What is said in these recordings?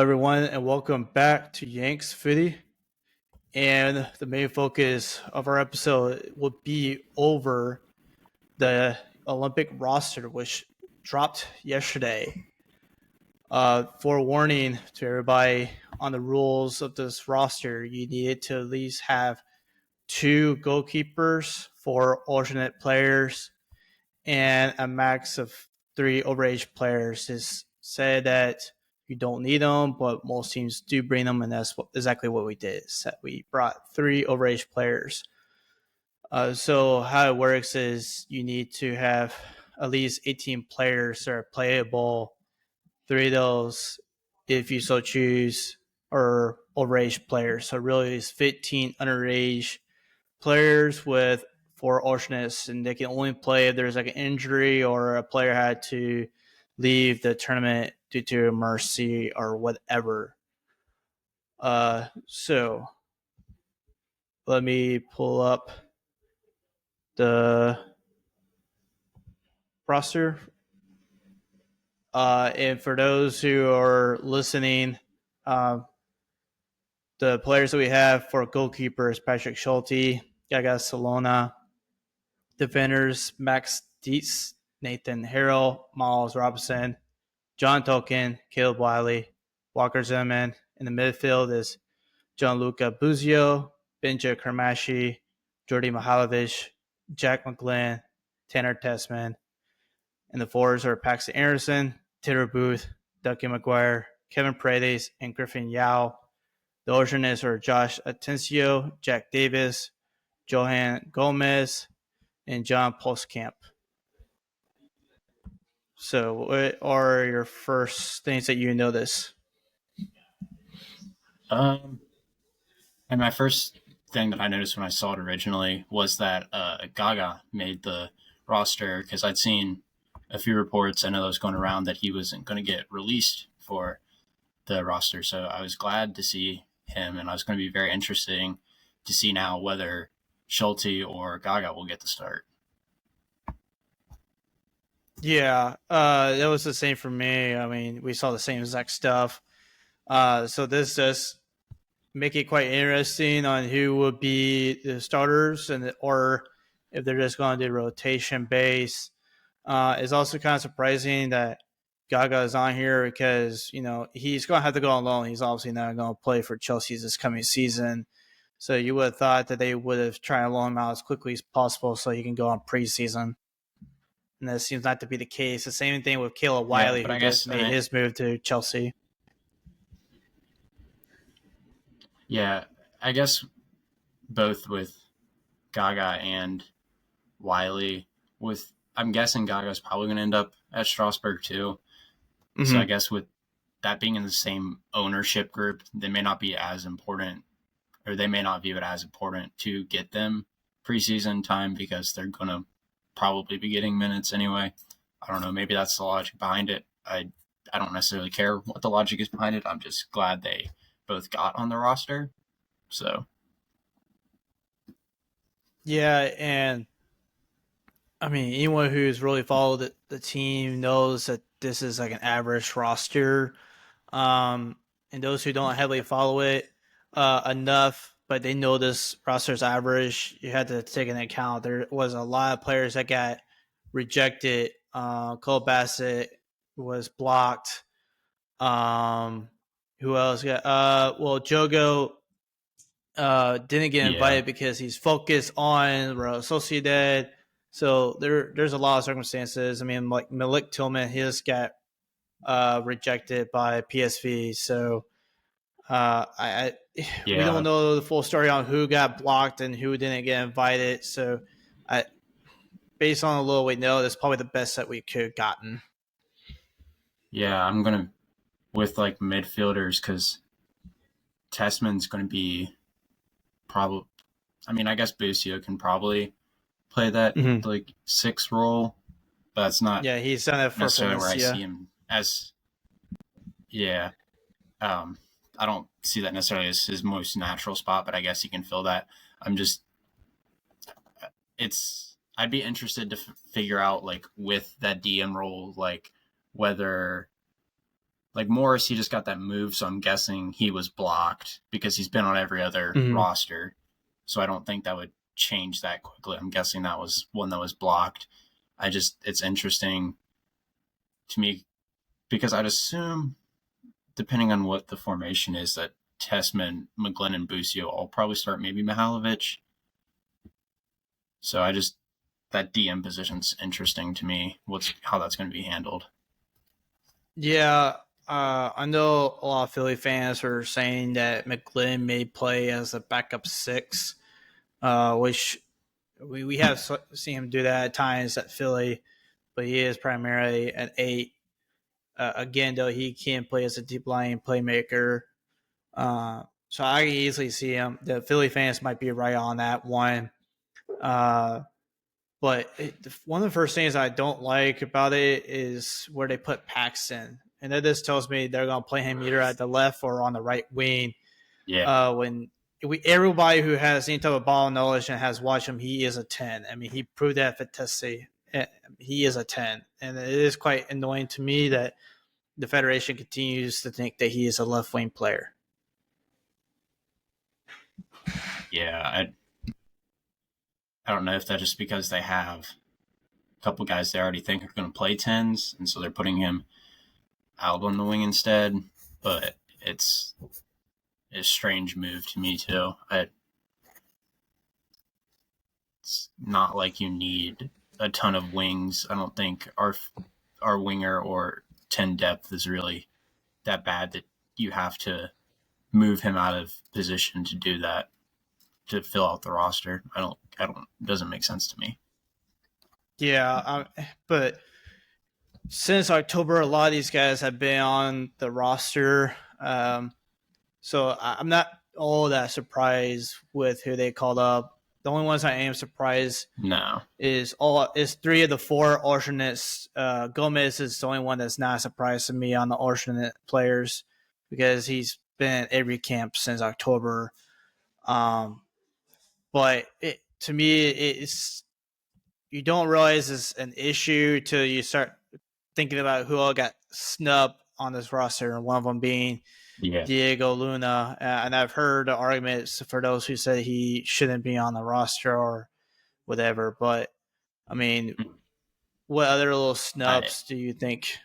everyone, and welcome back to Yanks Footy. And the main focus of our episode will be over the Olympic roster, which dropped yesterday. Forewarning to everybody on the rules of this roster, you needed to at least have two goalkeepers, four alternate players, and a max of three overage players. Is said that you don't need them, but most teams do bring them, and that's exactly what we did. So we brought three overage players. So how it works is you need to have at least 18 players that are playable. Three of those, if you so choose, are overage players. So really, it's 15 underage players with four alternates, and they can only play if there's like an injury or a player had to leave the tournament due to mercy or whatever. So let me pull up the roster. And for those who are listening, the players that we have for goalkeepers: Patrick Schulte, Gaga Solana. Defenders: Max Dietz, Nathan Harrell, Miles Robinson, John Tolkien, Caleb Wiley, Walker Zimmerman. In the midfield is Gianluca Buzio, Benja Kermashi, Jordi Mihailovic, Jack McGlynn, Tanner Tessman. And the forwards are Paxton Anderson, Taylor Booth, Ducky McGuire, Kevin Paredes, and Griffin Yao. The alternates are Josh Atencio, Jack Davis, Johan Gomez, and John Postcamp. So what are your first things that you notice? And my first thing that I noticed when I saw it originally was that Gaga made the roster, because I'd seen a few reports, I know that was going around, that he wasn't going to get released for the roster. So I was glad to see him, and I was going to be very interesting to see now whether Schulte or Gaga will get the start. Yeah, that was the same for me. I mean, we saw the same exact stuff. So this does make it quite interesting on who would be the starters, or if they're just going to do rotation base. It's also kind of surprising that Gaga is on here because, he's going to have to go on loan. He's obviously not going to play for Chelsea this coming season. So you would have thought that they would have tried to loan him out as quickly as possible so he can go on preseason. And that seems not to be the case. The same thing with Caleb Wiley, who just made his move to Chelsea. Yeah, I guess both with Gaga and Wiley, I'm guessing Gaga's probably going to end up at Strasbourg too. Mm-hmm. So I guess with that being in the same ownership group, they may not be as important, or they may not view it as important to get them preseason time because they're going to probably be getting minutes anyway. I don't know. Maybe that's the logic behind it. I don't necessarily care what the logic is behind it. I'm just glad they both got on the roster. So. Yeah, and I mean, anyone who's really followed the team knows that this is like an average roster. And those who don't heavily follow it enough, but they know this roster's average, you had to take into account there was a lot of players that got rejected. Cole Bassett was blocked. Who else got? Jogo didn't get invited because he's focused on Real Sociedad. So there's a lot of circumstances. I mean, like Malik Tillman, he just got rejected by PSV. So we don't know the full story on who got blocked and who didn't get invited. So based on a little we know, that's probably the best that we could have gotten. Yeah, I'm going to, with like midfielders, because Tessman's going to be probably, I mean, I guess Busio can probably play that like 6 role, but that's not he's done it for necessarily where I see him as. Yeah. I don't see that necessarily as his most natural spot, but I guess he can fill that. I'd be interested to figure out, like, with that DM role, like, whether Like Morris, he just got that move, so I'm guessing he was blocked because he's been on every other Mhm. roster. So I don't think that would change that quickly. I'm guessing that was one that was blocked. It's interesting to me because I'd assume, depending on what the formation is, that Tessman, McGlynn, and Busio all probably start, maybe Mihalovic. So that DM position's interesting to me. How that's going to be handled. Yeah, I know a lot of Philly fans are saying that McGlynn may play as a backup six, which we have seen him do that at times at Philly, but he is primarily an eight. Again, though, he can play as a deep lying playmaker. So I can easily see him. The Philly fans might be right on that one. Uh, but one of the first things I don't like about it is where they put Paxton. And that this tells me they're going to play him either at the left or on the right wing. Yeah. When everybody who has any type of ball knowledge and has watched him, he is a 10. I mean, he proved that for Tessie. He is a 10. And it is quite annoying to me that the Federation continues to think that he is a left wing player. Yeah. I don't know if that's just because they have a couple guys they already think are going to play 10s, and so they're putting him out on the wing instead. But it's a strange move to me, too. It's not like you need a ton of wings. I don't think our winger or 10 depth is really that bad that you have to move him out of position to do that, to fill out the roster. It doesn't make sense to me. Yeah, but since October, a lot of these guys have been on the roster. So I'm not all that surprised with who they called up. The only ones I am surprised No. is three of the four alternates. Gomez is the only one that's not a surprise to me on the alternate players because he's been at every camp since October. But to me, it's you don't realize it's an issue till you start thinking about who all got snubbed on this roster, and one of them being Diego Luna. And I've heard the arguments for those who say he shouldn't be on the roster or whatever. But I mean, what other little snubs do you think?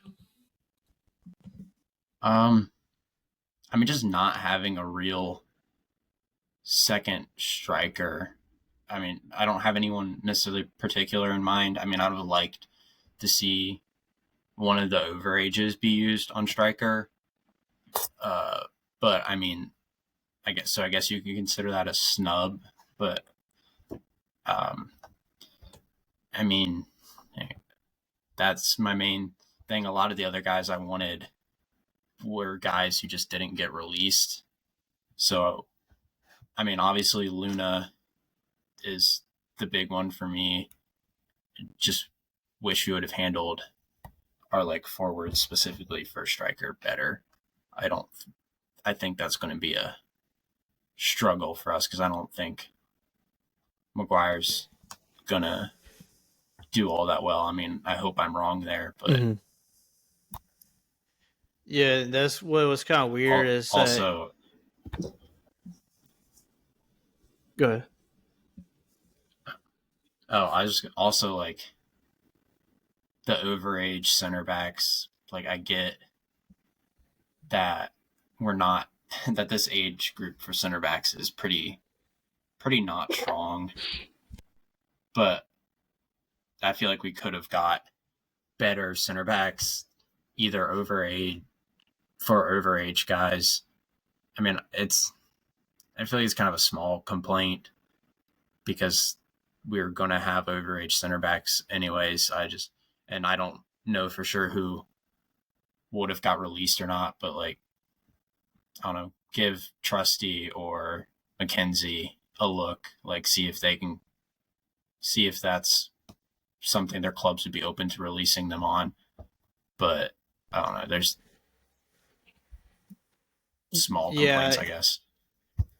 I mean, just not having a real second striker. I mean, I don't have anyone necessarily particular in mind. I mean, I would have liked to see one of the overages be used on striker. But I mean, I guess you can consider that a snub. But I mean, that's my main thing. A lot of the other guys I wanted were guys who just didn't get released. So, I mean, obviously Luna is the big one for me. Just wish you would have handled our like forward, specifically for striker, better. I think that's going to be a struggle for us because I don't think McGuire's going to do all that well. I mean, I hope I'm wrong there, but Yeah, that's what was kind of weird. Is also good. I just also like the overage center backs. Like, I get that we're not that this age group for center backs is pretty not strong, but I feel like we could have got better center backs, either overage guys. I mean, I feel like it's kind of a small complaint because we're going to have overage center backs anyways. And I don't know for sure who would have got released or not, but like, I don't know, give Trusty or McKenzie a look, like see if that's something their clubs would be open to releasing them on. But I don't know, there's small complaints, I guess.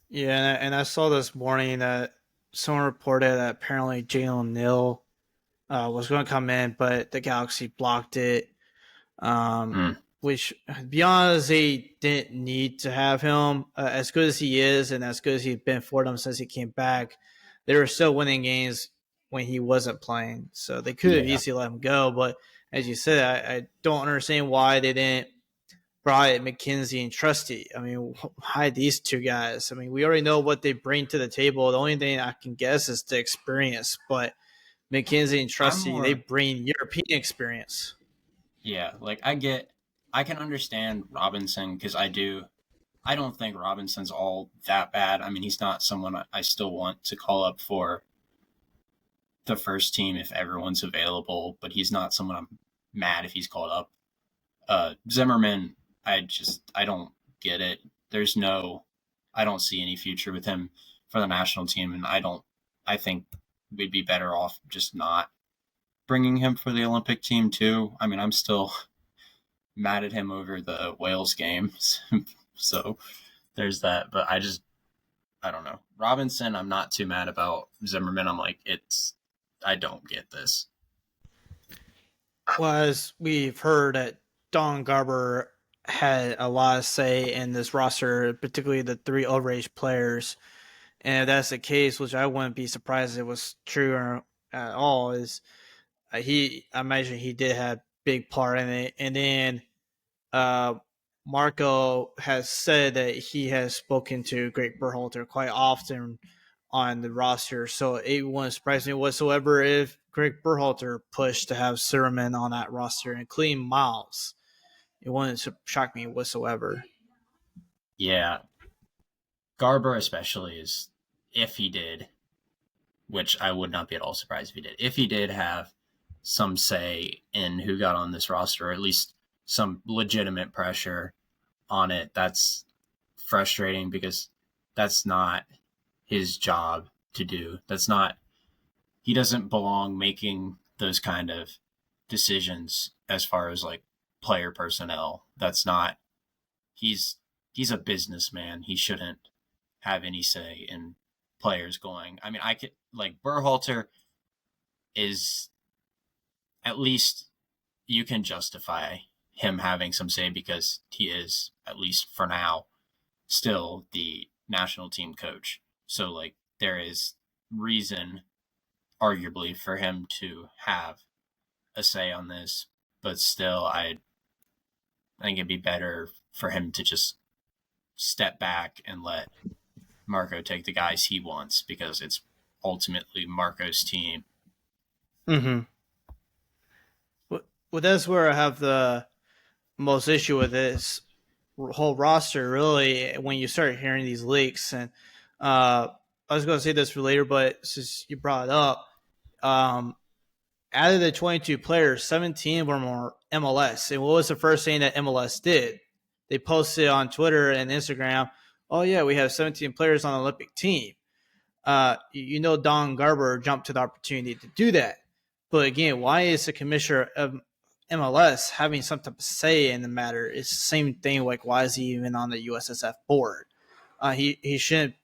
Yeah, and I saw this morning that someone reported that apparently Jalen Neal was going to come in, but the Galaxy blocked it. which, to be honest, they didn't need to have him. As good as he is, and as good as he's been for them since he came back, they were still winning games when he wasn't playing. So they could have Yeah, easily let him go. But as you said, I don't understand why they didn't Bryant, McKenzie, and Trusty. I mean, why these two guys? I mean, we already know what they bring to the table. The only thing I can guess is the experience. But McKenzie and I'm Trusty, they more. bring European experience. Yeah, like I can understand Robinson because I don't think Robinson's all that bad. I mean, he's not someone I still want to call up for the first team if everyone's available, but he's not someone I'm mad if he's called up. Zimmerman, I don't get it. There's no, I don't see any future with him for the national team, and I think we'd be better off just not bringing him for the Olympic team too. I mean, I'm still mad at him over the Wales games, so there's that. But I don't know. Robinson, I'm not too mad about. Zimmerman, I'm like, I don't get this. Well, as we've heard that Don Garber had a lot of say in this roster, particularly the three overage players. And if that's the case, which I wouldn't be surprised if it was true at all, is I imagine he did have big part in it. And then uh, Marco has said that he has spoken to Greg Berhalter quite often on the roster, so it wouldn't surprise me whatsoever if Greg Berhalter pushed to have Sermon on that roster, including Miles. It wouldn't shock me whatsoever. Yeah, Garber especially is if he did, which I would not be at all surprised if he did. If he did have some say in who got on this roster, or at least some legitimate pressure on it, that's frustrating because that's not his job to do. That's not, he doesn't belong making those kind of decisions as far as like player personnel. That's not, he's, he's a businessman. He shouldn't have any say in players going. I mean, I could, like, Berhalter is at least you can justify him having some say because he is, at least for now, still the national team coach. So, like, there is reason, arguably, for him to have a say on this. But still, I think it'd be better for him to just step back and let Marco take the guys he wants because it's ultimately Marco's team. Mm-hmm. Well, that's where I have the most issue with this whole roster. Really, when you start hearing these leaks, and I was going to say this for later, but since you brought it up, um, out of the 22 players, 17 were more MLS. And what was the first thing that MLS did? They posted on Twitter and Instagram, oh, yeah, we have 17 players on the Olympic team. Don Garber jumped to the opportunity to do that. But again, why is the commissioner of MLS having something to say in the matter? It's the same thing. Like, why is he even on the USSF board? He shouldn't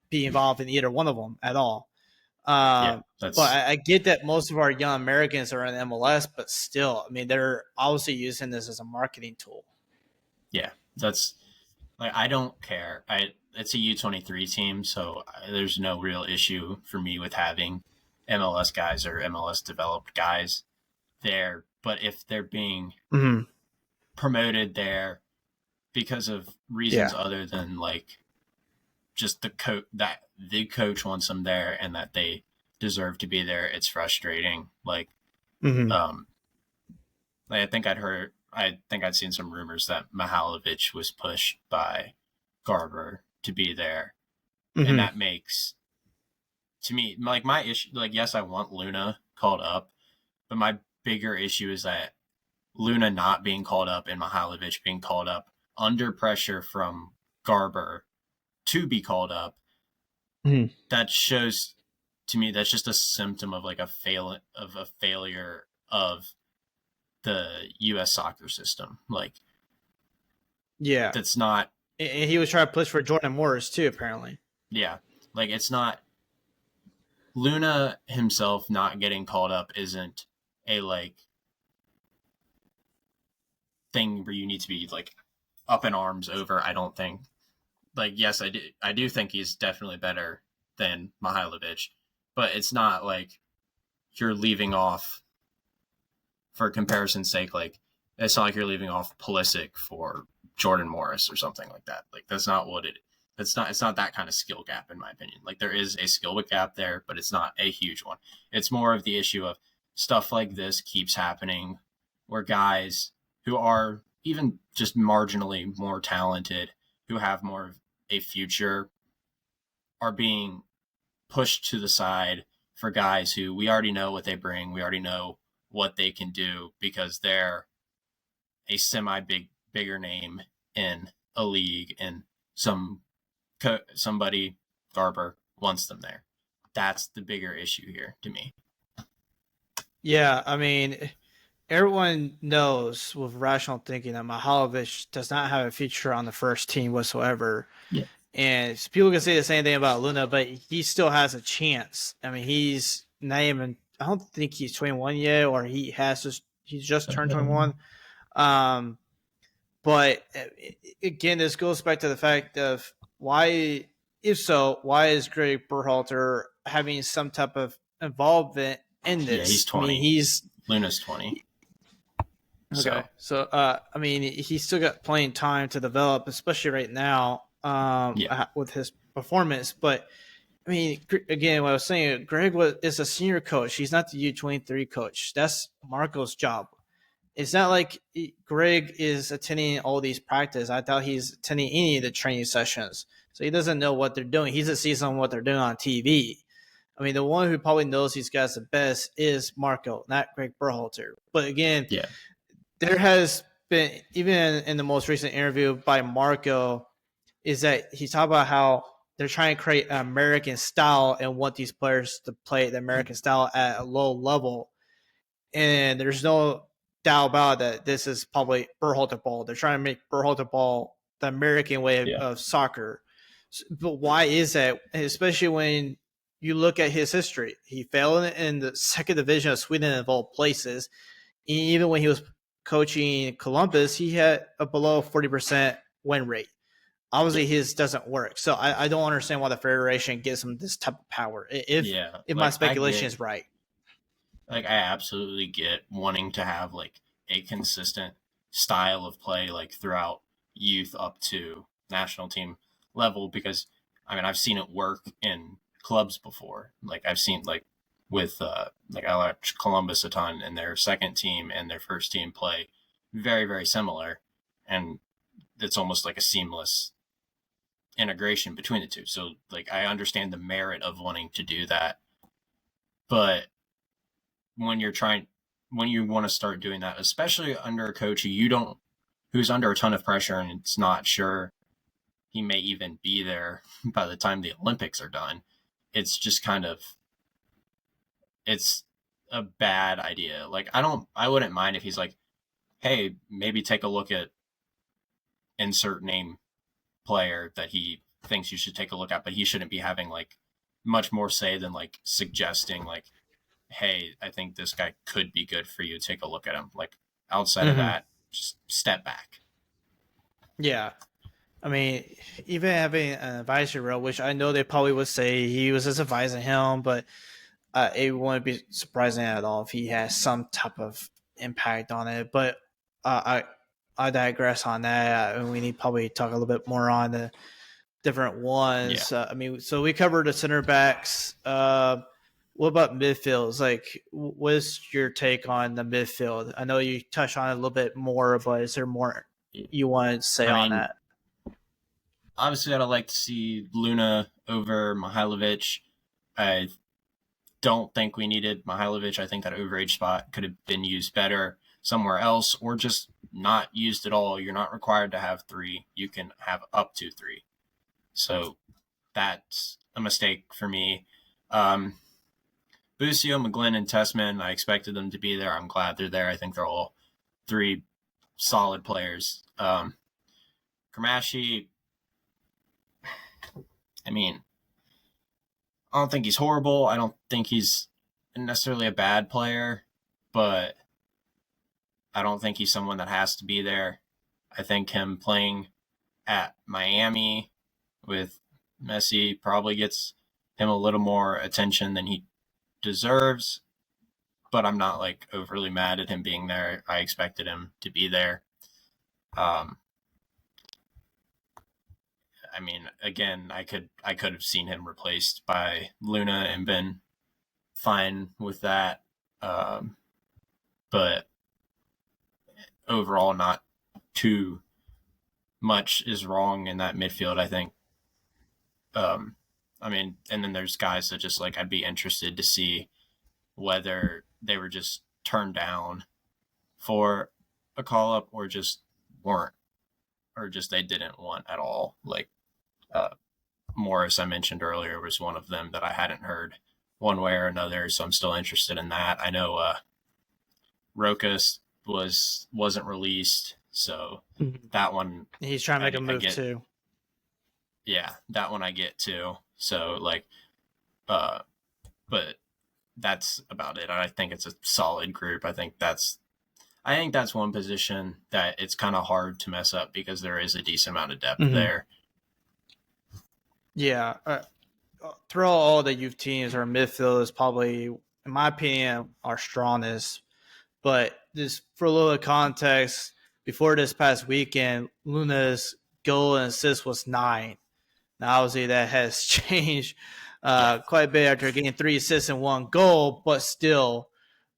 be involved in either one of them at all. Yeah, But that's I get that most of our young Americans are in MLS, but still, I mean, they're obviously using this as a marketing tool. yeah, that's like I don't care. I It's a U23 team, so there's no real issue for me with having MLS guys or MLS developed guys there. But if they're being Mm-hmm. promoted there because of reasons Yeah. other than like just that the coach wants them there and that they deserve to be there, it's frustrating. Mm-hmm. Um, I think I'd seen some rumors that Mihalovic was pushed by Garber to be there, and Mm-hmm. that makes to me like my issue. Like, yes, I want Luna called up, but my bigger issue is that Luna not being called up and Mihalovic being called up under pressure from Garber to be called up. Mm-hmm. That shows to me that's just a symptom of like a failure of the U.S. soccer system. Like, Yeah. that's not, And he was trying to push for Jordan Morris, too, apparently. yeah, like it's not. Luna himself not getting called up isn't a like thing where you need to be like up in arms over. I don't think. Like, yes, I do think he's definitely better than Mihailovic, but it's not like you're leaving off for comparison's sake. Like, it's not like you're leaving off Pulisic for Jordan Morris or something like that. Like, that's not what it. It's not that kind of skill gap in my opinion. Like, there is a skill gap there, but it's not a huge one. It's more of the issue of stuff like this keeps happening, where guys who are even just marginally more talented, who have more of a future, are being pushed to the side for guys who we already know what they bring. We already know what they can do because they're a bigger name in a league, and somebody Garber wants them there. That's the bigger issue here to me. Yeah, I mean, everyone knows with rational thinking that Mihailovic does not have a future on the first team whatsoever. Yeah. And people can say the same thing about Luna, but he still has a chance. I mean, he's not even. I don't think he's 21 yet, or he's just turned 21. Um, but again, this goes back to the fact of why, if so, why is Greg Berhalter having some type of involvement in Yeah, he's this? I 20. mean, he's Luna's 20. okay. So, I mean, he's still got plenty of time to develop, especially right now, Yeah. with his performance. But I mean, again, what I was saying, is a senior coach. He's not the U23 coach. That's Marco's job. It's not like Greg is attending all these practice. I thought he's attending any of the training sessions. So he doesn't know what they're doing. He just sees on what they're doing on TV. I mean, the one who probably knows these guys the best is Marco, not Greg Berhalter. But again, Yeah. there has been, even in the most recent interview by Marco, is that he talked about how they're trying to create an American style and want these players to play the American style at a low level. And there's no doubt about that. This is probably Berhalter ball. They're trying to make Berhalter ball the American way Yeah. of soccer. But why is that? Especially when you look at his history, he fell in the second division of Sweden of all places. Even when he was coaching Columbus, he had a below 40% win rate. Obviously, his doesn't work. So I don't understand why the Federation gives him this type of power. If my Like, speculation is right. I absolutely get wanting to have like a consistent style of play like throughout youth up to national team level, because I mean I've seen it work in clubs before. Like I've seen like with like I watch Columbus a ton, and their second team and their first team play very similar, and it's almost like a seamless integration between the two. So like I understand the merit of wanting to do that, but when you want to start doing that, especially under a coach who's under a ton of pressure and it's not sure he may even be there by the time the Olympics are done, it's just kind of it's a bad idea. Like I wouldn't mind if he's like, hey, maybe take a look at insert name player that he thinks you should take a look at, but he shouldn't be having like much more say than like suggesting like, hey, I think this guy could be good for you. Take a look at him. Like outside of that, just step back. Yeah. I mean, even having an advisory role, which I know they probably would say he was just advising him, but it wouldn't be surprising at all if he has some type of impact on it. But I digress on that. We need to probably talk a little bit more on the different ones. Yeah. I mean, so we covered the center backs. What about midfields? Like, what's your take on the midfield? I know you touched on it a little bit more, but is there more you want to say on that? Obviously, I'd like to see Luna over Mihailovic. I don't think we needed Mihailovic. I think that overage spot could have been used better somewhere else, or just not used at all. You're not required to have three. You can have up to three. So that's a mistake for me. Busio, McGlynn, and Tessman, I expected them to be there. I'm glad they're there. I think they're all three solid players. Kramashi, I mean, I don't think he's horrible. I don't think he's necessarily a bad player, but I don't think he's someone that has to be there. I think him playing at Miami with Messi probably gets him a little more attention than he deserves, but I'm not like overly mad at him being there. I expected him to be there. Um, I mean, again, I could have seen him replaced by Luna and been fine with that. Um, but overall, not too much is wrong in that midfield. I think. Um, I mean, and then there's guys that just like I'd be interested to see whether they were just turned down for a call up or just weren't, or just they didn't want at all. Like uh, Morris, I mentioned earlier, was one of them that I hadn't heard one way or another, so I'm still interested in that. I know Rokas wasn't released, so that one He's trying to make a move get, too. Yeah, that one I get too. So like, but that's about it. I think it's a solid group. I think that's one position that it's kind of hard to mess up because there is a decent amount of depth there. Yeah. Throughout all the youth teams, our midfield is probably, in my opinion, our strongest. But just for a little context, before this past weekend, Luna's goal and assist was 9. Now, obviously, that has changed quite a bit after getting 3 assists and 1 goal, but still,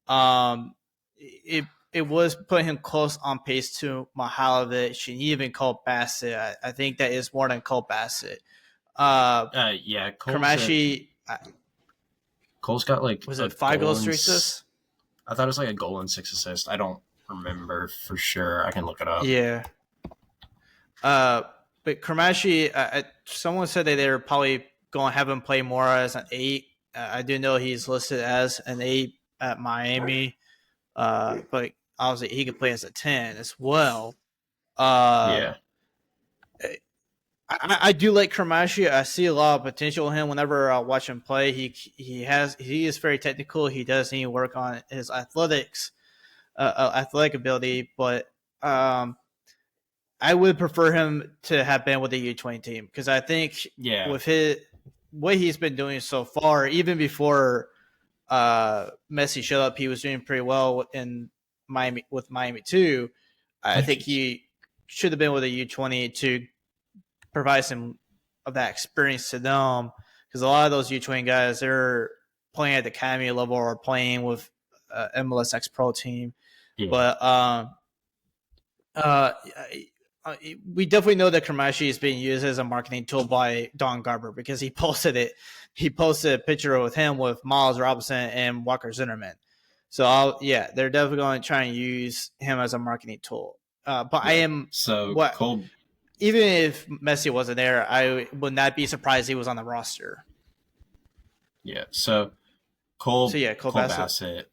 it was putting him close on pace to Mihailovic and even Cole Bassett. I think that is more than Cole Bassett. Yeah, Cole's got like was it 5 goals, 3 assists? I thought it was like a goal and 6 assists. I don't remember for sure. I can look it up. Yeah. But Kramashi, someone said that they were probably going to have him play more as an 8. I do know he's listed as an 8 at Miami, but obviously he could play as a 10 as well. Yeah. I do like Kramashi. I see a lot of potential in him whenever I watch him play. He is very technical. He does need to work on his athletic ability, but I would prefer him to have been with the U20 team because I think with what he's been doing so far, even before Messi showed up, he was doing pretty well in Miami with Miami too. I think he should have been with the U20 to provide some of that experience to them because a lot of those U20 guys, they're playing at the academy level or playing with MLS X Pro team. Yeah. But we definitely know that Kramashi is being used as a marketing tool by Don Garber because he posted a picture with him with Miles Robinson and Walker Zimmerman. So they're definitely going to try and use him as a marketing tool. I am Cole, even if Messi wasn't there, I would not be surprised he was on the roster. Yeah. So Cole Bassett,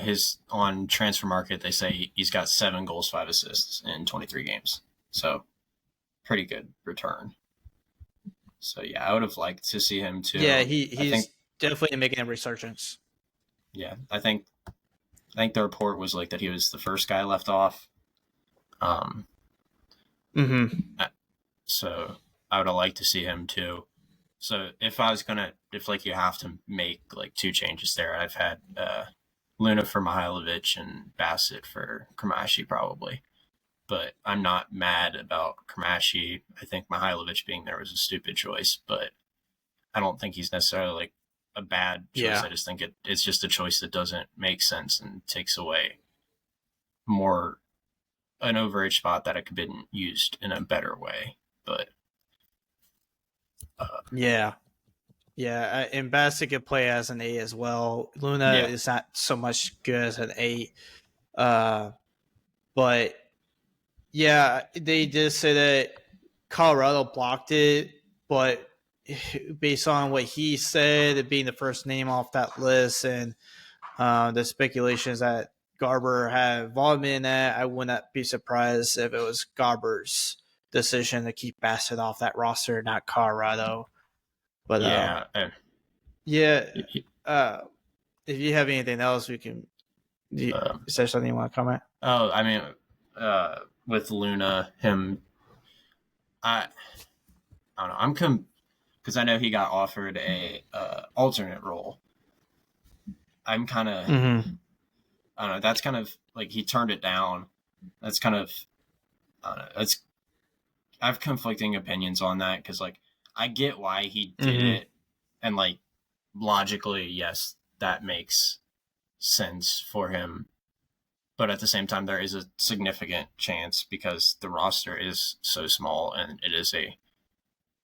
his on Transfer Market, they say he's got 7 goals, 5 assists in 23 games. So pretty good return. So yeah, I would have liked to see him too. Yeah, he's definitely making a resurgence. Yeah, I think the report was like that he was the first guy left off. So I would have liked to see him too. So if you have to make like 2 changes there, I've had Luna for Mihailovic and Bassett for Kramashi probably. But I'm not mad about Kramashi. I think Mihailovic being there was a stupid choice, but I don't think he's necessarily like a bad choice. Yeah. I just think it's just a choice that doesn't make sense and takes away more an overage spot that it could have been used in a better way. But and Bassett could play as an 8 as well. Luna is not so much good as an 8. But yeah, they did say that Colorado blocked it, but based on what he said, it being the first name off that list and the speculations that Garber had involvement in that, I would not be surprised if it was Garber's decision to keep Bassett off that roster, not Colorado. But if you have anything else, we can Is there something you want to comment? Oh, I mean, with Luna, I I don't know. Because I know he got offered a alternate role. I'm kind of Mm-hmm. I don't know. That's kind of like he turned it down. That's kind of I don't know. I have conflicting opinions on that because like I get why he did Mm-hmm. it, and like logically, yes, that makes sense for him. But at the same time, there is a significant chance because the roster is so small and it is a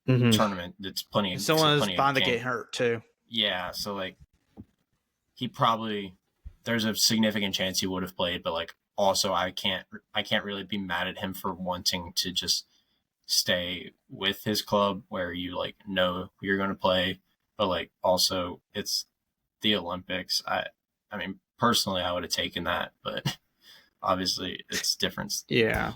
Mm-hmm. tournament that's Someone is plenty of bound to game. get hurt too. Yeah, so like he probably there's a significant chance he would have played, but like also I can't really be mad at him for wanting to just stay with his club where you like know you're going to play, but like also it's the Olympics. I mean personally I would have taken that, but obviously it's different. Yeah.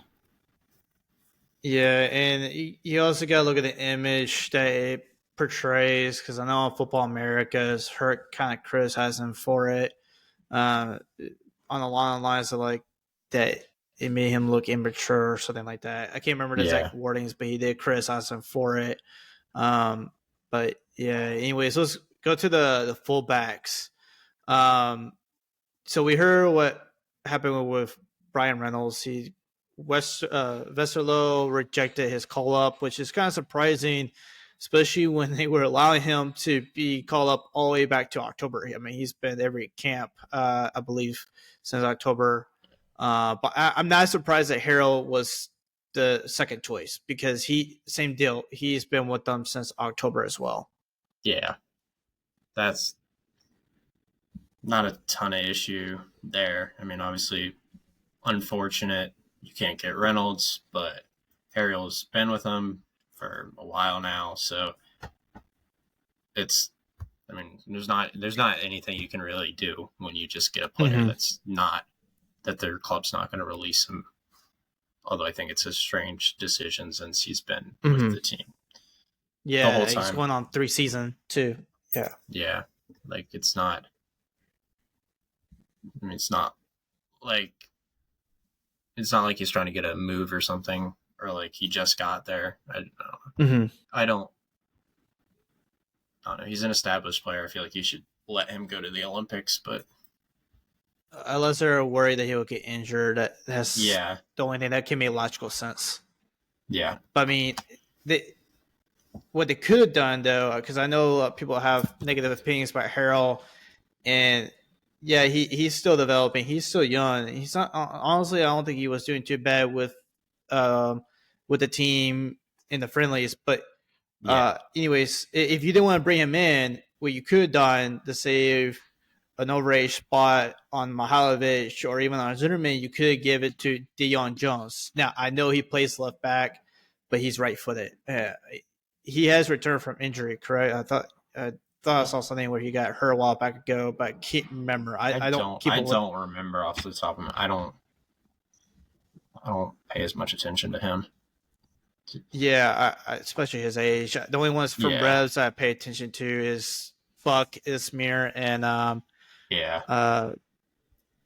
Yeah, and you also got to look at the image that it portrays because I know Football America has hurt kind of criticizing for it. Uh, on the lines of like that it made him look immature or something like that. I can't remember the Yeah, exact wordings, but he did criticize him for it. Um, but yeah, anyways, let's go to the fullbacks. Um, so we heard what happened with Brian Reynolds. Westerlo rejected his call up, which is kind of surprising, especially when they were allowing him to be called up all the way back to October. I mean, he's been every camp, I believe, since October. But I'm not surprised that Harrell was the second choice because same deal. He's been with them since October as well. yeah, that's not a ton of issue there. I mean, obviously, unfortunate you can't get Reynolds, but Harrell's been with them for a while now, so it's. I mean, there's not anything you can really do when you just get a player Mm-hmm. that's not that their club's not going to release him. Although I think it's a strange decision since he's been with Mm-hmm. the team the whole Yeah, he's time. going on 3 seasons too. Yeah. Yeah, like it's not. I mean, like it's not like he's trying to get a move or something, or like he just got there. Mm-hmm. I don't, I don't know. He's an established player. I feel like you should let him go to the Olympics, but Unless they're worried that he will get injured, that's yeah, the only thing that can make logical sense. yeah, But I mean, what they could have done though, because I know people have negative opinions about Harrell, and yeah, he's still developing. He's still young. He's not honestly. I don't think he was doing too bad um, with the team in the friendlies. But yeah, anyways, if you didn't want to bring him in, what you could have done to save an overage spot on Mihailovic or even on Zimmerman, you could give it to Deion Jones. Now, I know he plays left back, but he's right footed. He has returned from injury, correct? I thought I saw something where he got hurt a while back ago, but I can't remember. I don't keep I a look. don't remember off the top of my. I don't pay as much attention to him. Yeah, especially his age. The only ones from Yeah, Revs I pay attention to is Fuck, Ismir, and yeah. uh,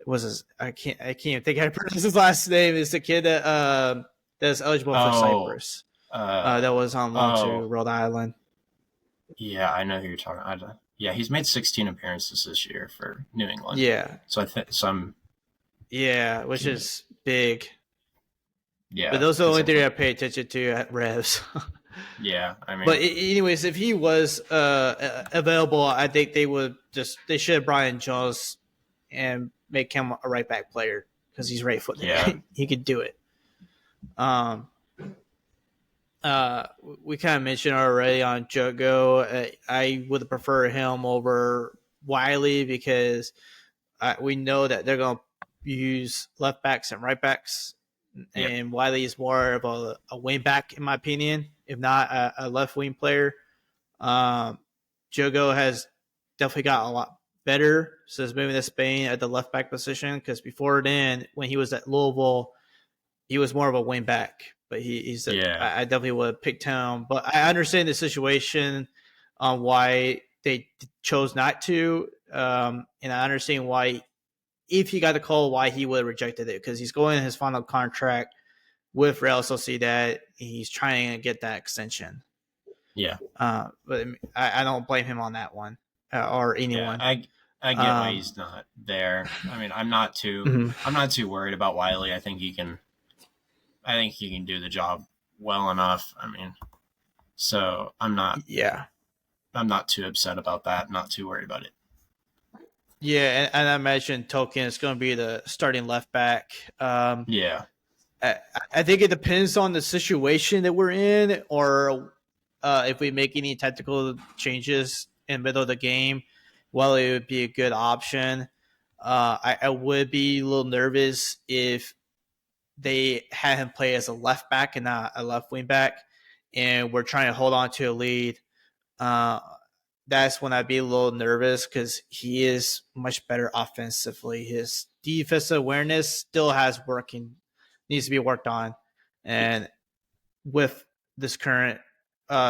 was his? I can't even think how to pronounce his last name. It's the kid that's eligible for Oh, Cyprus. uh, That was on loan to oh, Rhode Island. yeah. I know who you're talking. Yeah, he's made 16 appearances this year for New England. Yeah, So I think some. yeah, which is big. But Yeah, those are the because only I three I think. pay attention to at Revs. Yeah, I But mean, anyways, if he was available, I think they should have Brian Jones and make him a right back player because he's right footed. yeah, He could do it. Um, uh, we kind of mentioned already on Jogo. I would prefer him over Wiley because we know that they're going to use left backs and right backs, yep, and Wiley is more of a wing back, in my opinion, if not a left wing player. Um, Jogo has definitely got a lot better since moving to Spain at the left back position because before then, when he was at Louisville, he was more of a wing back. But yeah, I definitely would have picked him. But I understand the situation on why they chose not to, and I understand why if he got the call, why he would have rejected it, because he's going in his final contract with Real Sociedad. He's trying to get that extension. Yeah. But I don't blame him on that one, or Yeah, anyone. I get why he's not there. I mean, I'm not too worried about Wiley. I think he can do the job well enough. I mean, so Yeah. I'm not too upset about that. Not too worried about it. Yeah, and I imagine Tolkien is going to be the starting left back. Yeah. I think it depends on the situation that we're in, or if we make any tactical changes in the middle of the game, well, it would be a good option. I would be a little nervous if they had him play as a left back and not a left wing back, and we're trying to hold on to a lead. Uh, that's when I'd be a little nervous, because he is much better offensively. His defensive awareness still needs to be worked on, and with this current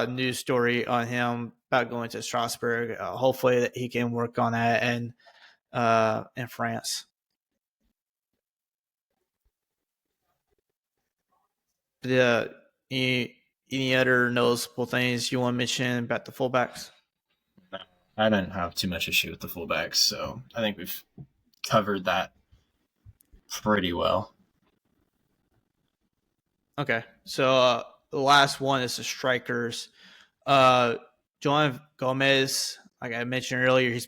news story on him about going to Strasbourg, hopefully that he can work on that in France. The any other noticeable things you want to mention about the fullbacks? No, I didn't have too much issue with the fullbacks, so I think we've covered that pretty well. Okay, so the last one is the strikers. Joan Gomez, like I mentioned earlier,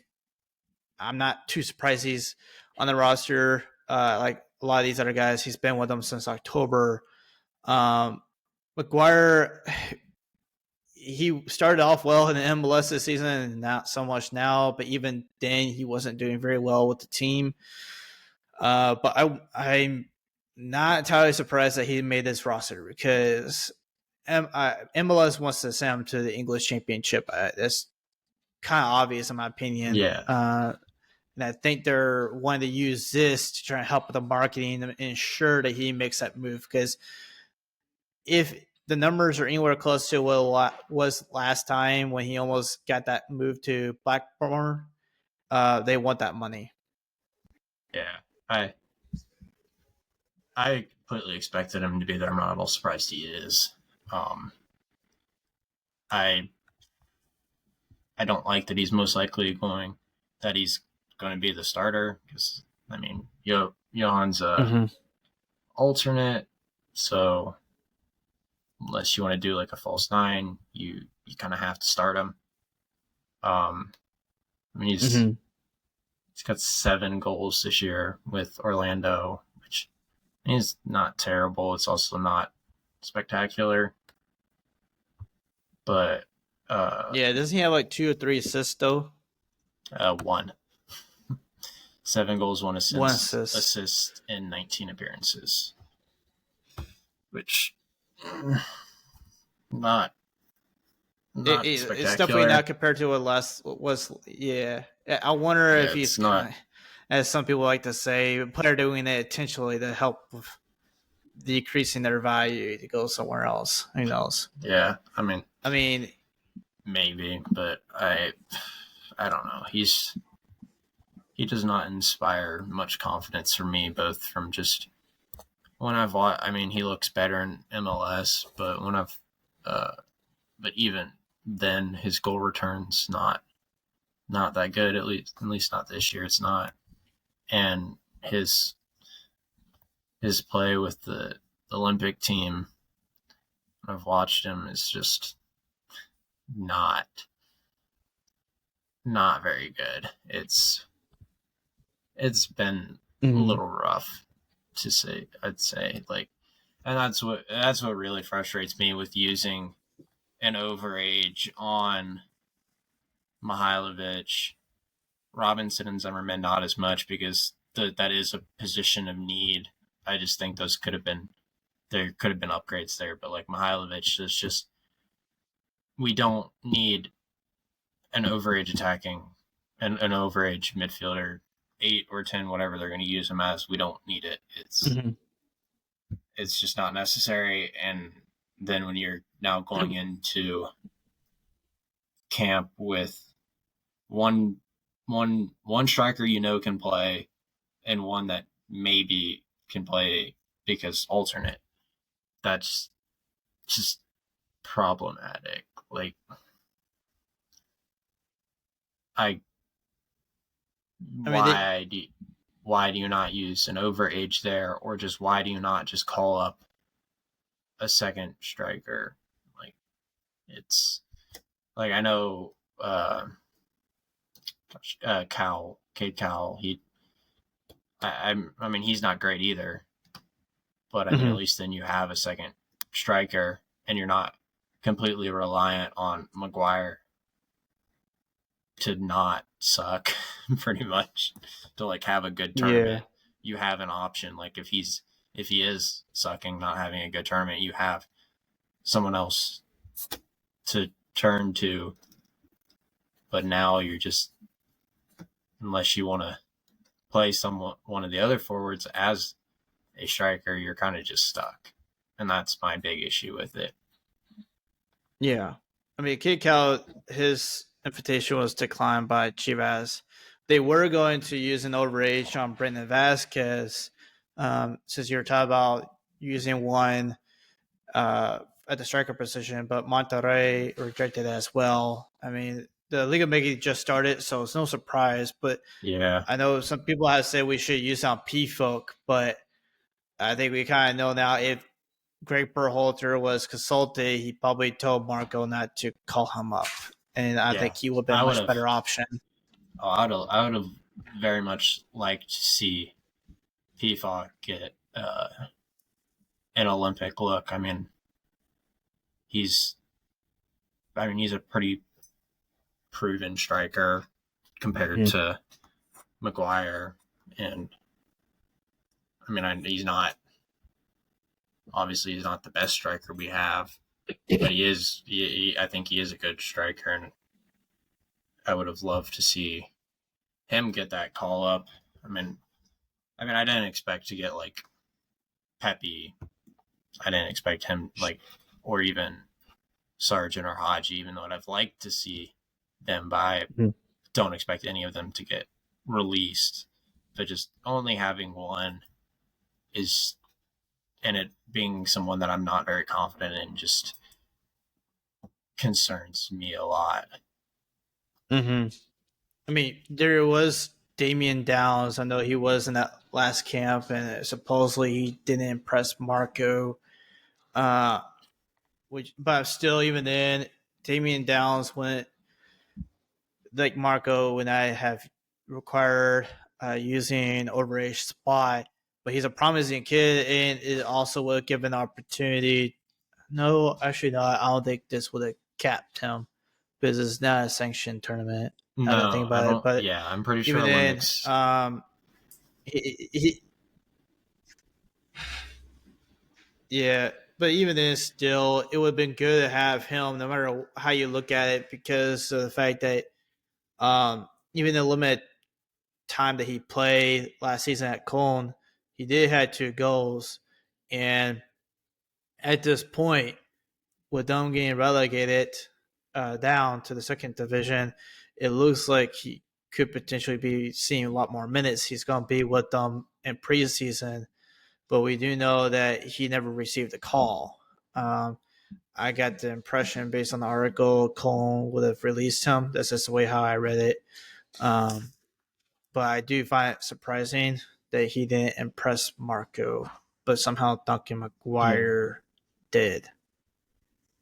I'm not too surprised he's on the roster. Like a lot of these other guys, he's been with them since October. McGuire, he started off well in the MLS this season, and not so much now. But even then, he wasn't doing very well with the team. But I'm not entirely surprised that he made this roster, because MLS wants to send him to the English Championship. That's kind of obvious in my opinion. Yeah. And I think they're wanting to use this to try and help with the marketing and ensure that he makes that move. Because if the numbers are anywhere close to what was last time when he almost got that move to Blackburn, they want that money. Yeah. I completely expected him to be there. I'm not at all surprised he is. I don't like that he's most likely going to be the starter, because I mean, Johan's a alternate, so unless you want to do like a false nine, you kind of have to start him. I mean, he's got 7 goals this year with Orlando, which is not terrible. It's also not spectacular, but yeah, doesn't he have like 2 or 3 assists though? 1. 7 goals, 1 assist in 19 appearances, which not spectacular. It's definitely not compared to what last was. Yeah, I wonder if he's not, as some people like to say, player doing it intentionally to help with decreasing their value to go somewhere else. Who knows? Yeah, I mean, maybe, but I don't know. He does not inspire much confidence for me, both from just when I've watched. I mean, he looks better in MLS, but but even then, his goal return's not that good. At least not this year. It's not, and his play with the Olympic team, I've watched him, is just not very good. It's been a little rough to say. I'd say, like, and that's what really frustrates me with using an overage on Mihailovic, Robinson, and Zimmerman. Not as much, because that is a position of need. I just think there could have been upgrades there, but like Mihailovic is just, we don't need an overage attacking an overage midfielder, 8 or 10, whatever they're going to use him as. We don't need it. It's just not necessary. And then when you're now going into camp with one striker can play, and one that maybe can play because alternate. That's just problematic. Like, I I mean, why do why do you not use an overage there, or just why do you not just call up a second striker? Like, it's like I know Cade Cowell. I mean, he's not great either, but I mean, at least then you have a second striker, and you're not completely reliant on Maguire to not suck, pretty much, to like have a good yeah, tournament. You have an option. Like if he is sucking, not having a good tournament, you have someone else to turn to. But now you're just, unless you want to play one of the other forwards as a striker, you're kind of just stuck, and that's my big issue with it. yeah. I mean, Kid Cal, his invitation was declined by Chivas. They were going to use an overage on Brendan Vasquez, since you were talking about using one at the striker position, but Monterrey rejected it as well. I mean, the Liga Mexi just started, so it's no surprise. But Yeah, I know some people have said we should use on P Folk, but I think we kind of know now if Greg Berhalter was consulted, he probably told Marco not to call him up, and I yeah. think he would have been I a would much have. better option. Oh, I would have very much liked to see FIFA get an Olympic look. He's he's a pretty proven striker compared to Maguire, and he's not, obviously he's not the best striker we have, but he is. I think he is a good striker, and I would have loved to see him get that call up. I didn't expect to get like Pepe. I didn't expect him like, or even Sargent or Haji, even though I'd liked to see them, but I don't expect any of them to get released. But just only having one is, and it being someone that I'm not very confident in, just concerns me a lot. Mm-hmm. I mean, there was Damian Downs. I know he was in that last camp, and supposedly he didn't impress Marco. Uh, but still, even then, Damian Downs went like Marco when I have required using overage spot, but he's a promising kid, and it also would give an opportunity. No, actually, no. I don't think this would have capped him because it's not a sanctioned tournament. Now that I think No, I about it, don't. but Yeah, I'm pretty sure even then, Olympics. he yeah, but even then, still, it would have been good to have him, no matter how you look at it, because of the fact that even the limited time that he played last season at Cologne, he did have 2 goals, and at this point, with them getting relegated down to the second division, it looks like he could potentially be seeing a lot more minutes. He's going to be with them in preseason, but we do know that he never received a call. I got the impression based on the article, Cole would have released him. That's just the way how I read it. But I do find it surprising that he didn't impress Marco, but somehow Duncan Yeah, McGuire did.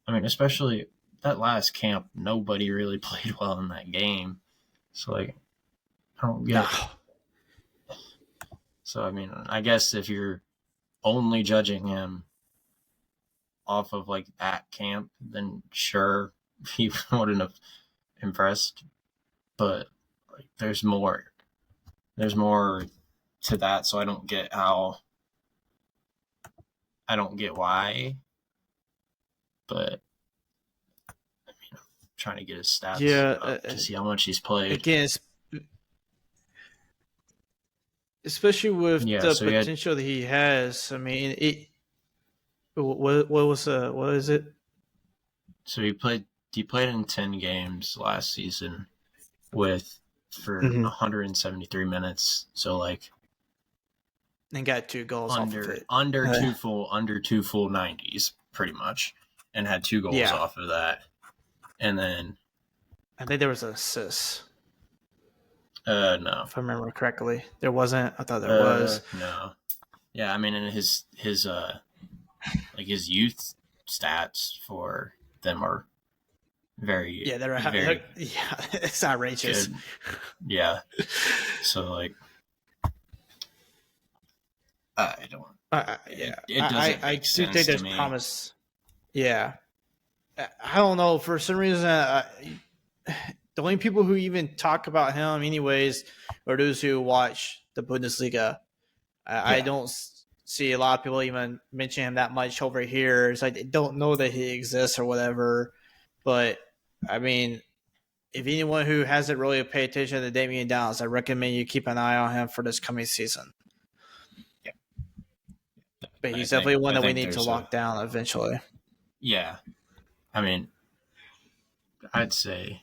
especially that last camp, nobody really played well in that game. So like, I don't No. get. So I guess if you're only judging him off of like that camp, then sure, he wouldn't have impressed. But like, there's more. There's more to that, so I don't get how. I don't get why, but I'm trying to get his stats Yeah. up to see how much he's played. Again, especially with Yeah, the so he had. potential that he has. I mean, what was what is it? So he played. He played in 10 games last season with for Mm-hmm. 173 minutes. So like and got 2 goals off of it. under two full 90s pretty much, and had 2 goals Yeah. off of that. And then I think there was an assist, no. if I remember correctly. There wasn't. I thought there was. No. Yeah, I mean, and his like his youth stats for them are very very yeah, it's outrageous. good. Yeah. So like I don't Yeah, it doesn't I make do sense think to there's me. promise. Yeah, I don't know. For some reason, the only people who even talk about him, anyways, are those who watch the Bundesliga. I don't see a lot of people even mention him that much over here. It's like they don't know that he exists or whatever. But I mean, if anyone who hasn't really paid attention to Damian Downs, I recommend you keep an eye on him for this coming season. Yeah. But he's definitely one that we need to lock a, down eventually. Yeah. I mean, I'd say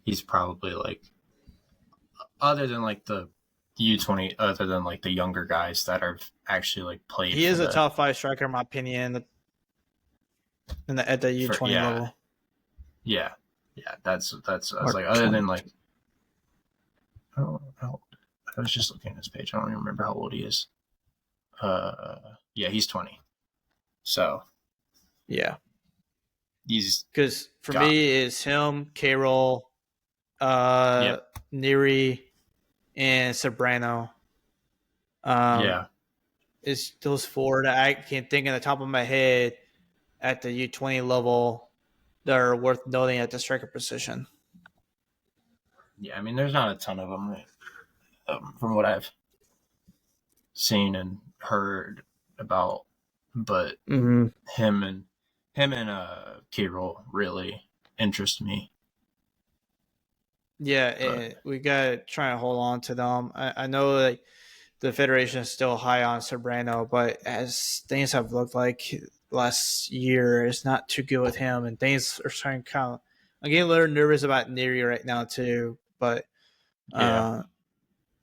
he's probably like, other than like the U20, other than like the younger guys that are actually like played. He is a top 5 striker, in my opinion, at the U20 level. Yeah. That's. I was like, other than like, I was just looking at his page. I don't even remember how old he is. Yeah, he's 20. So. Yeah. He's because for me it's him, K-Roll, Neri, and Sobrano. It's those 4 that I can't think on the top of my head at the U20 level that are worth noting at the striker position. Yeah, I mean, there's not a ton of them from what I've seen and heard about, but him and K-Roll really interest me. Yeah, and we gotta try and hold on to them. I know like the Federation is still high on Sobrano, but as things have looked like last year, it's not too good with him, and things are starting to kind of. I'm getting a little nervous about Neri right now too, but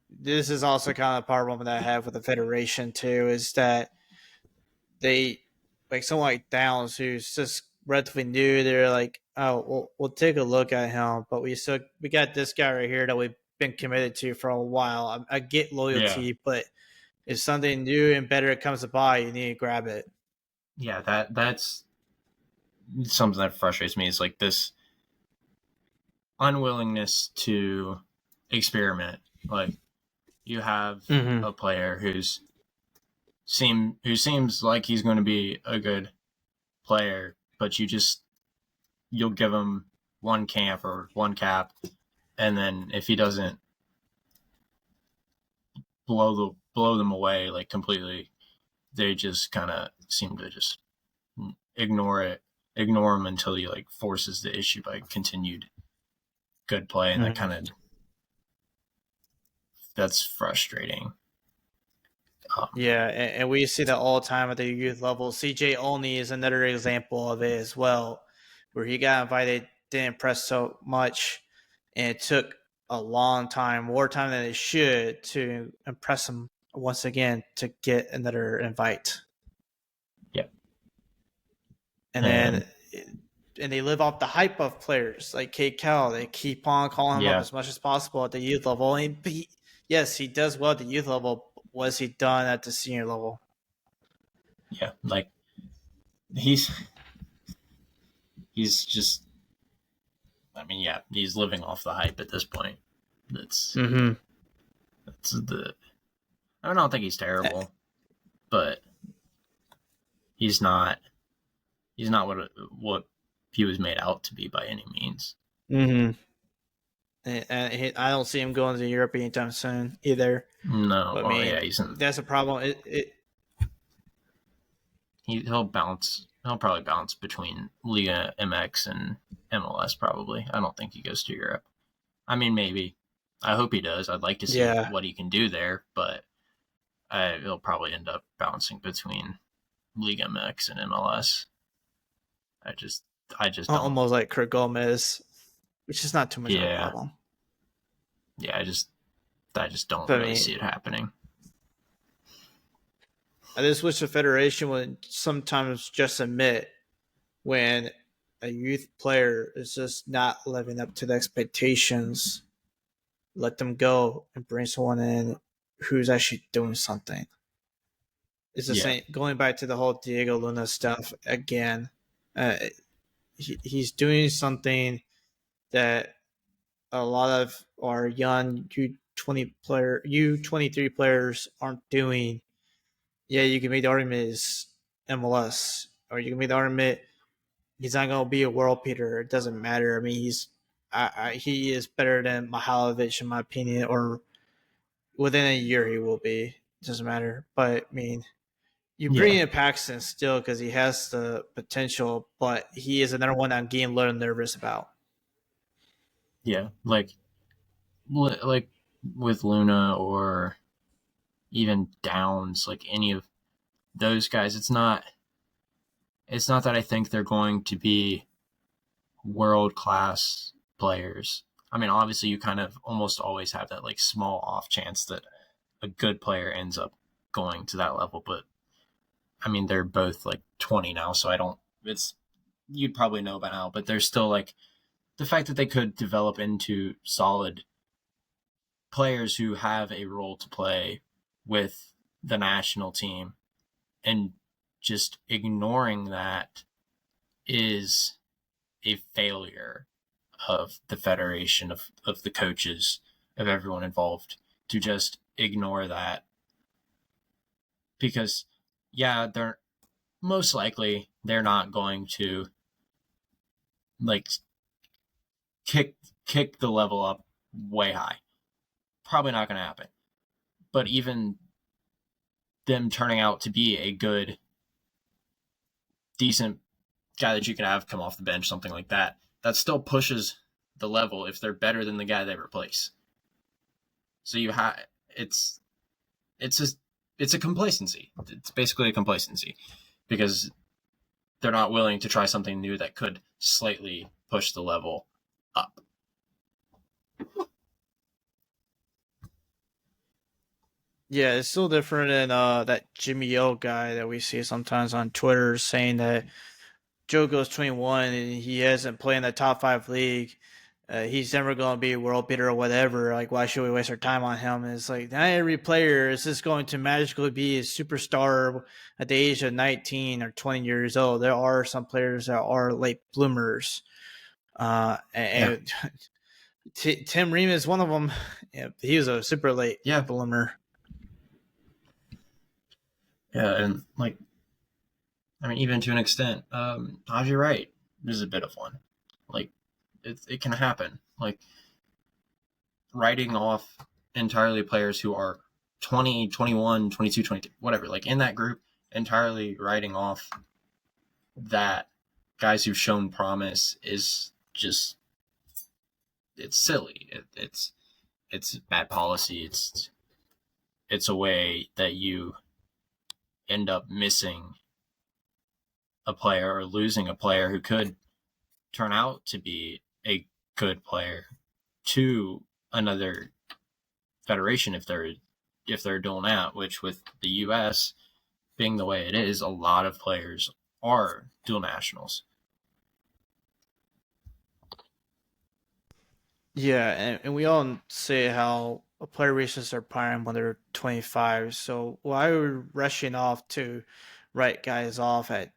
this is also kind of a problem that I have with the Federation too, is that they like someone like Downs who's just relatively new. They're like, oh, we'll take a look at him, but we got this guy right here that we've been committed to for a while. I get loyalty, but if something new and better comes by, you need to grab it. Yeah, that's something that frustrates me. Is like this unwillingness to experiment. Like you have a player who seems like he's going to be a good player, but you'll give him one camp or one cap, and then if he doesn't blow them away like completely, they just kind of seem to just ignore him until he like forces the issue by continued good play, and that that's frustrating. And we see that all the time at the youth level. CJ Olney is another example of it as well, where he got invited, didn't impress so much, and it took a long time, more time than it should, to impress him once again to get another invite. Yep. And they live off the hype of players like Kate Cal. They keep on calling him up as much as possible at the youth level. And yes, he does well at the youth level. Was he done at the senior level? Yeah, like he's just. I mean, yeah, he's living off the hype at this point. That's the. I don't think he's terrible, but he's not what he was made out to be by any means. And I don't see him going to Europe anytime soon either. No, but, that's a problem. He'll bounce. He'll probably bounce between Liga MX and MLS. Probably. I don't think he goes to Europe. I mean, maybe. I hope he does. I'd like to see what he can do there, but he'll probably end up bouncing between Liga MX and MLS. I just don't. Almost like Kurt Gomez, which is not too much of a problem. Yeah, I just don't really see it happening. I just wish the federation would sometimes just admit when a youth player is just not living up to the expectations, let them go and bring someone in who's actually doing something. It's the Yeah, same. Going back to the whole Diego Luna stuff again. Uh, he's doing something that a lot of our young U23 players aren't doing. Yeah, you can make the argument is MLS, or you can make the argument he's not going to be a world beater. It doesn't matter. I mean, he is better than Mihailovic in my opinion, or within a year he will be. It doesn't matter. But I mean, you bring yeah, in Paxton still because he has the potential, but he is another one I'm getting a little nervous about. yeah. Like with Luna or even Downs, like any of those guys, it's not that I think they're going to be world class players. I mean, obviously, you kind of almost always have that like small off chance that a good player ends up going to that level. But I mean, they're both like 20 now, so I don't. It's you'd probably know by now, but they're still like the fact that they could develop into solid players who have a role to play with the national team, and just ignoring that is a failure of the federation, of the coaches, of everyone involved, to just ignore that. Because yeah, they're most likely they're not going to like kick kick the level up way high. Probably not going to happen. But even them turning out to be a good, decent guy that you can have come off the bench, something like that, that still pushes the level if they're better than the guy they replace. So you have it's a it's a complacency. It's basically a complacency because they're not willing to try something new that could slightly push the level up. Yeah, it's still different than that Jimmy O guy that we see sometimes on Twitter saying that Joe goes 21 and he hasn't played in the top five league. He's never going to be a world beater or whatever. Like, why should we waste our time on him? And it's like, not every player is just going to magically be a superstar at the age of 19 or 20 years old. There are some players that are late bloomers. Yeah, And Tim Ream is one of them. Yeah, he was a super late yeah, bloomer. yeah, and like I mean, even to an extent, Haji Wright is a bit of one. Like it can happen. Like writing off entirely players who are 20, 21, 22, 22, whatever, like in that group, entirely writing off that guys who've shown promise is just it's silly. It's bad policy. It's a way that you end up missing a player or losing a player who could turn out to be a good player to another federation if they're doing that, which with the US being the way it is, a lot of players are dual nationals. Yeah, and we all say how a player reaches their prime when they're 25. So why are we rushing off to write guys off at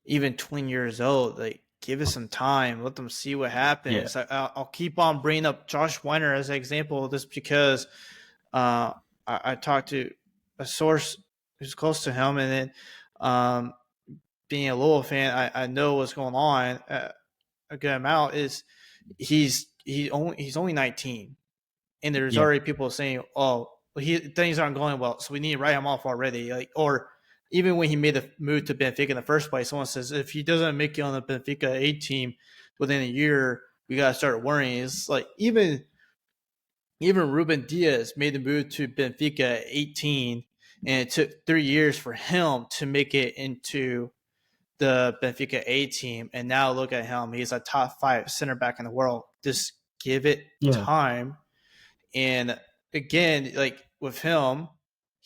even 20 years old? Like, give us some time. Let them see what Yeah. happens. I'll keep on bringing up Josh Weiner as an example just because uh, I talked to a source who's close to him, and then being a Louisville fan, I know what's going on. A good amount is he's only 19, and there's Yeah. already people saying, "Oh, things aren't going well, so we need to write him off already." Like, or even when he made the move to Benfica in the first place, someone says if he doesn't make it on the Benfica A team within a year, we gotta start worrying. It's like even Ruben Diaz made the move to Benfica at 18, and it took 3 years for him to make it into the Benfica A team, and now look at him. He's a top five center back in the world. Just give it Yeah. time. And again, like with him,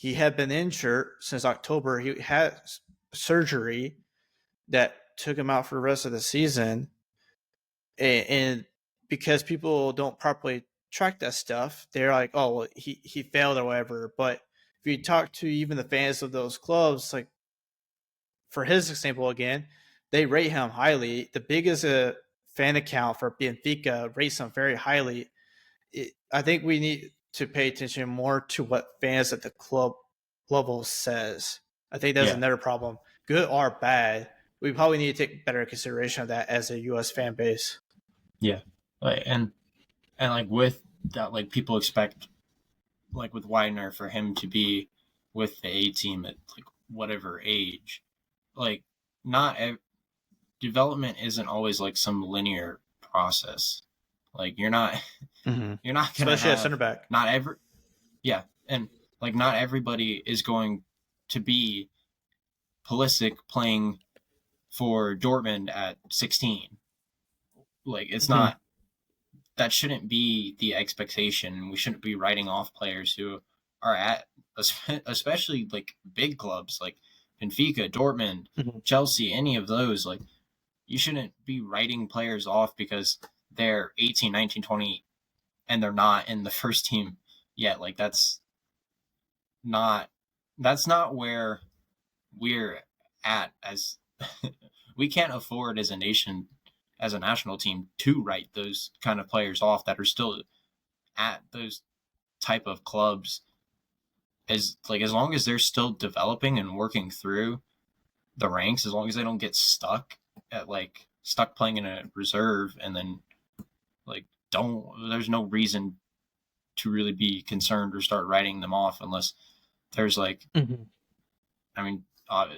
he had been injured since October. He had surgery that took him out for the rest of the season, and because people don't properly track that stuff, they're like, "Oh, well, he failed or whatever." But if you talk to even the fans of those clubs, like for his example again, they rate him highly. The biggest fan account for Benfica rates him very highly. I think we need to pay attention more to what fans at the club level says. I think that's Yeah, another problem, good or bad. We probably need to take better consideration of that as a U.S. fan base. yeah, like and like with that, like people expect like with Widener for him to be with the A team at like whatever age. Like not development isn't always like some linear process. Like Mm-hmm. you're not gonna Especially at have center back. not every yeah, and like not everybody is going to be Pulisic playing for Dortmund at 16. Like it's Mm-hmm. not that shouldn't be the expectation. We shouldn't be writing off players who are at especially like big clubs like Benfica, Dortmund, Mm-hmm. Chelsea, any of those. Like you shouldn't be writing players off because they're 18, 19, 20 and they're not in the first team yet. Like not that's not where we're at as we can't afford as a nation as a national team to write those kind of players off that are still at those type of clubs as long as they're still developing and working through the ranks, as long as they don't get stuck playing in a reserve and then like don't there's no reason to really be concerned or start writing them off unless there's like Mm-hmm. I mean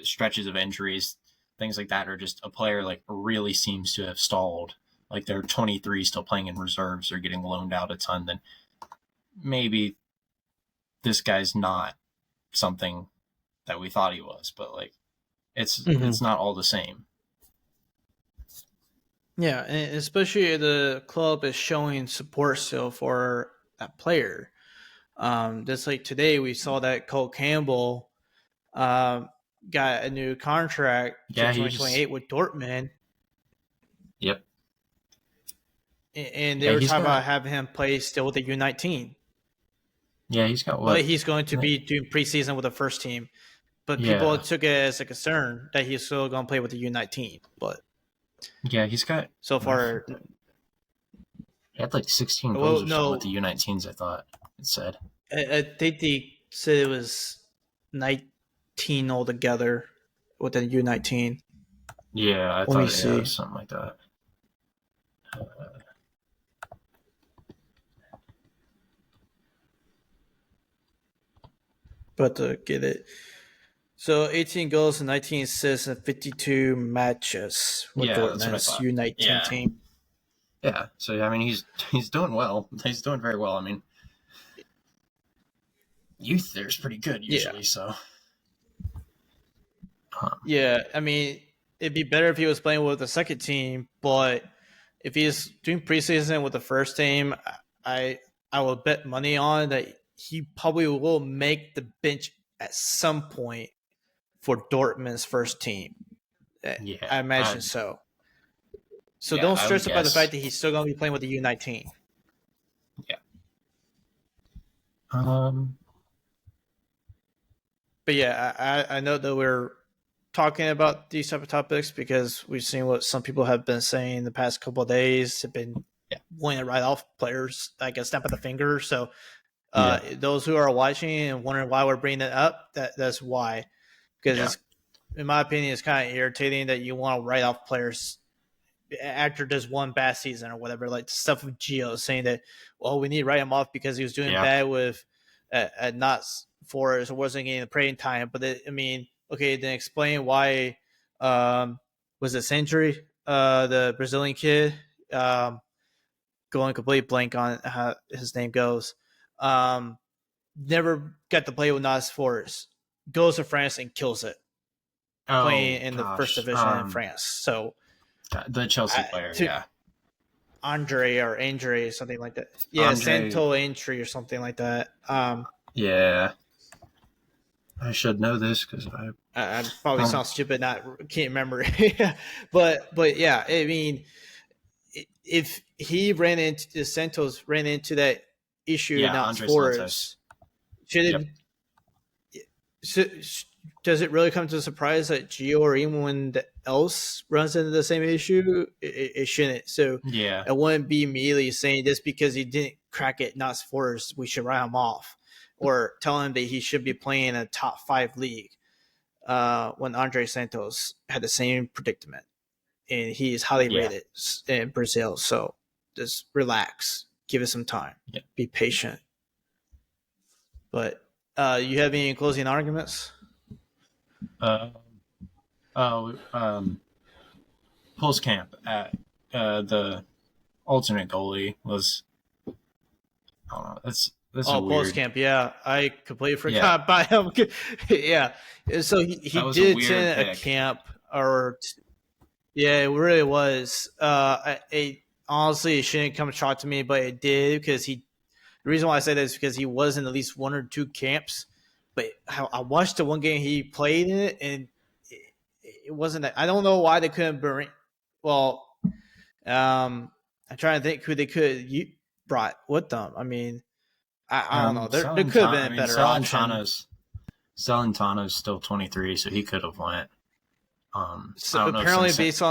stretches of injuries, things like that, or just a player like really seems to have stalled, like they're 23 still playing in reserves or getting loaned out a ton, then maybe this guy's not something that we thought he was, but like Mm-hmm. it's not all the same. Yeah, and especially the club is showing support still for that player. Just like today, we saw that Cole Campbell um, got a new contract till Yeah, he's 2028 with Dortmund, yep. and they Yeah, were he's talking about got having him play still with the U19. yeah, he's got But what? he's going to be doing preseason with the first team. But people Yeah. took it as a concern that he's still going to play with the U19. But Yeah, he's got so far, he had like 16 goals well, or something with no, the U19s, I thought it said. I think they said it was 19 altogether with the U19. Yeah, I Let me thought yeah, it see. was something like that. But to get it. So 18 goals and 19 assists in 52 matches with Yeah, that's what I Dortmund's thought. U19 Yeah. team. Yeah. So I mean he's doing well. He's doing very well. I mean youth there's pretty good Yeah. usually, so Yeah. I mean, it'd be better if he was playing with the second team, but if he's doing preseason with the first team, I I will bet money on that he probably will make the bench at some point for Dortmund's first team. I yeah. imagine so. So Yeah, don't I would stress about the fact guess. that he's still going to be playing with the U19. Yeah. Um But yeah, I know that we're talking about these type of topics because we've seen what some people have been saying the past couple of days. Have been yeah. wanting to write off players, I guess, snap at the finger. So Yeah. those who are watching and wondering why we're bringing it up, that's why. Because Yeah. it's, in my opinion, it's kind of irritating that you want to write off players after just one bad season or whatever. Like stuff with Gio saying that, well, we need to write him off because he was doing Yeah. bad with not Forest or wasn't getting the praying time. But I mean, okay, then explain why was it Century, the Brazilian kid, going complete blank on how his name goes. Never got to play with Nas Forest. Goes to France and kills it, Oh playing in the first gosh. division in France. So The Chelsea player, to yeah. Andre or Andre, something like that. Yeah, Andre Santo Entry or something like that. yeah. I should know this because I probably um, sound stupid, can't remember. but yeah, I mean, if he ran into the Santos ran into that issue, yeah, not Andre Santos. Forrest, should Yep. it so, does it really come to a surprise that Gio or anyone else runs into the same issue? It shouldn't. So Yeah. it wouldn't be immediately saying just because he didn't crack it, not Forrest, we should write him off, or tell him that he should be playing in a top 5 league. When Andre Santos had the same predicament, and he is highly Yeah. rated in Brazil. So just relax, give it some time, Yeah. be patient. But you have any closing arguments? Uh, oh, Pulse Camp at the alternate goalie was, I don't know. That's a Oh, post weird. camp, yeah, I completely Yeah, forgot about him. Yeah, so he that was a did weird attend a pick. camp, or yeah, it really was. Honestly, it shouldn't come shock to me, but it did because he. The reason why I say that is because he was in at least 1 or 2 camps, but I watched the one game he played in it, and it wasn't. I don't know why they couldn't bring. Well, I'm trying to think who they could brought with them. I mean, I don't know. There could have Salentano. I been a mean, better option. Salentano's still 23, so he could have went. So I don't know if apparently, since. based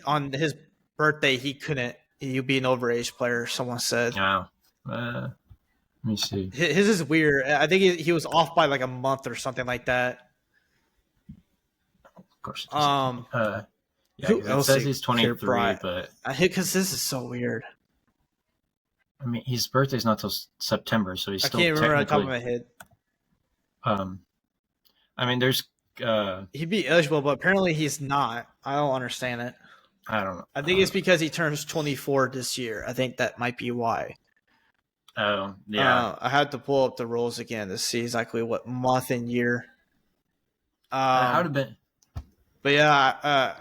on his birthday, he couldn't. He'd be an overage player. Someone said Yeah. Let me see. his is weird. I think he was off by like a month or something like that. Of course, it doesn't tell me. Um, Yeah, who because it else says he he's could have 23, brought? but I think because this is so weird. I mean, his birthday's not till September, so he's I still can't remember on the top of technically. my head. Um, I mean, there's. He'd be eligible, but apparently he's not. I don't understand it. I don't know. I think it's because he turns 24 this year. I think that might be why. Oh, yeah. I had to pull up the rules again to see exactly what month and year. I would Um, have been. but yeah, I'd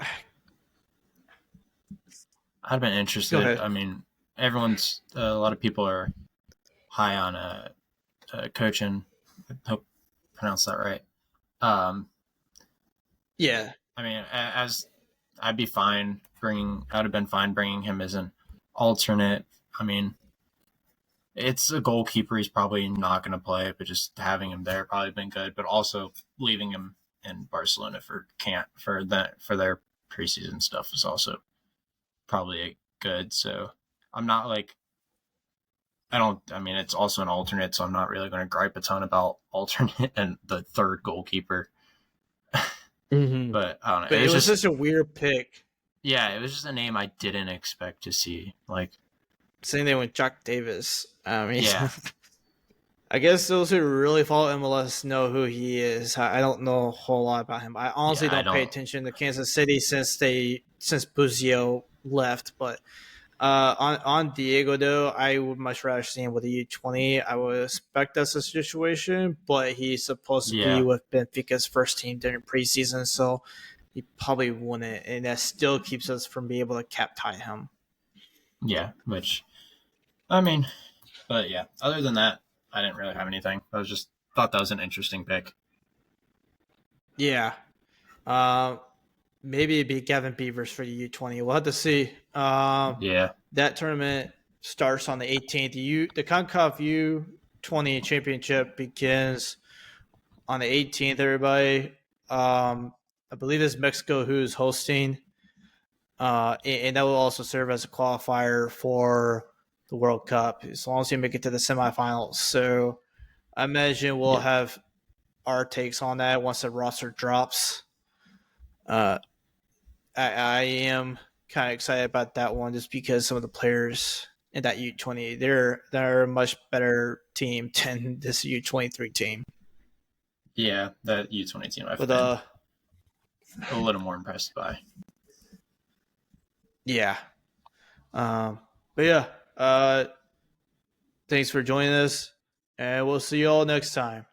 have been go interested. ahead. I mean, everyone's. A lot of people are high on coaching. I hope I pronounced that right. Um, Yeah, I mean, as I'd be fine bringing. I'd have been fine bringing him as an alternate. I mean, it's a goalkeeper. He's probably not going to play, but just having him there probably been good. But also leaving him in Barcelona for their preseason stuff is also probably good. So I'm not like I don't. I mean, it's also an alternate, so I'm not really going to gripe a ton about alternate and the third goalkeeper. mm-hmm. But I don't know. But It it was was just such a weird pick. yeah, it was just a name I didn't expect to see. Like Same thing with Jack Davis. I mean, yeah, I guess those who really follow MLS know who he is. I don't know a whole lot about him. I honestly yeah. I don't pay don't. attention to Kansas City since Buzio left. But on Diego though, I would much rather see him with the U20. I would expect that's the situation, but he's supposed to be Yeah, with Benfica's first team during preseason, so he probably wouldn't, and that still keeps us from being able to cap tie him. yeah. Which I mean, but yeah. Other than that, I didn't really have anything. I was just thought that was an interesting pick. Yeah. Uh, Maybe it'd be Gavin Beavers for the U20. We'll have to see. Yeah, That tournament starts on the 18th. The CONCACAF U20 championship begins on the 18th. Everybody, I believe it's Mexico who's hosting, and that will also serve as a qualifier for the World Cup as long as you make it to the semifinals. So I imagine we'll yeah, have our takes on that once the roster drops. Uh, I am kind of excited about that one just because some of the players in that U20 they're a much better team than this U23 team. yeah. That U20 team I've But been a little more impressed by. yeah. But yeah. Thanks for joining us, and we'll see you all next time.